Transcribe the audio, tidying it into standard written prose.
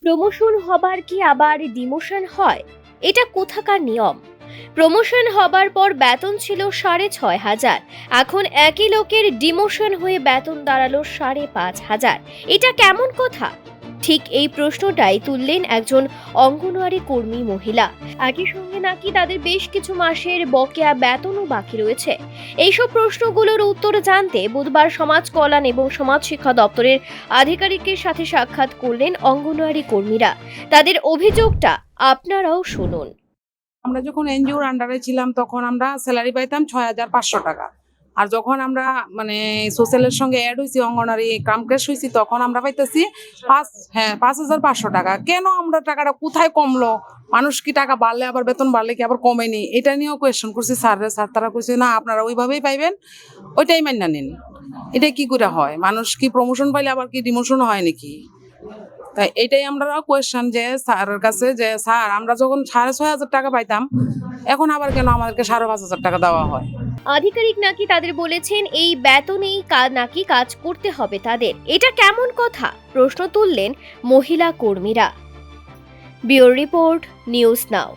Promotion হবার কি আবার ডিমোশন হয়? এটা কোথাকার নিয়ম? প্রমোশন হবার পর বেতন ছিল ৬,৫০০, এখন একই লোকের ডিমোশন হয়ে বেতন দাঁড়ালো ৫,৫০০। এটা কেমন কথা? ঠিক এই প্রশ্নটাই তুললেন একজন অঙ্গনওয়াড়ি কর্মী মহিলা। একই সঙ্গে নাকি তাদের বেশ কিছু মাসের বকেয়া বেতনও বাকি রয়েছে। এইসব প্রশ্নগুলোর উত্তর জানতে বুধবার সমাজ কল্যাণ এবং সমাজ শিক্ষা দপ্তরের আধিকারিকের সাথে সাক্ষাৎ করলেন অঙ্গনওয়াড়ি কর্মীরা। তাদের অভিযোগটা আপনারাও শুনুন। আমরা যখন এনজিওর আন্ডারে ছিলাম তখন আমরা স্যালারি পাইতাম ৬,৫০০ টাকা। আর যখন আমরা সোশ্যালের সঙ্গে অ্যাড হয়েছি, অঙ্গনারী কামক্রেশ হয়েছি, তখন আমরা পাইতেছি ৫,৫০০ টাকা। কেন আমরা টাকাটা কোথায় কমলো? মানুষ কি টাকা বাড়লে আবার বেতন বাড়লে কি আবার কমেনি? এটা নিয়েও কোয়েশ্চেন করছি স্যার তারা কইছে না, আপনারা ওইভাবেই পাইবেন, ওইটাই মাইনা নিন। এটা কি করে হয়? মানুষ কি প্রমোশন পাইলে আবার কি ডিমোশন হয় নাকি? তাই এটাই আমরা কোয়েশ্চেন যে স্যারের কাছে, যে স্যার আমরা যখন ৬,৫০০ টাকা পাইতাম, এখন আবার কেন আমাদেরকে ৫,৫০০ টাকা দেওয়া হয়? আধিকারিক নাকি তাদের বলেছেন এই বেতনেই নাকি কাজ করতে হবে তাদের। এটা কেমন কথা? প্রশ্ন তুললেন মহিলা কর্মীরা। Bureau report, news now.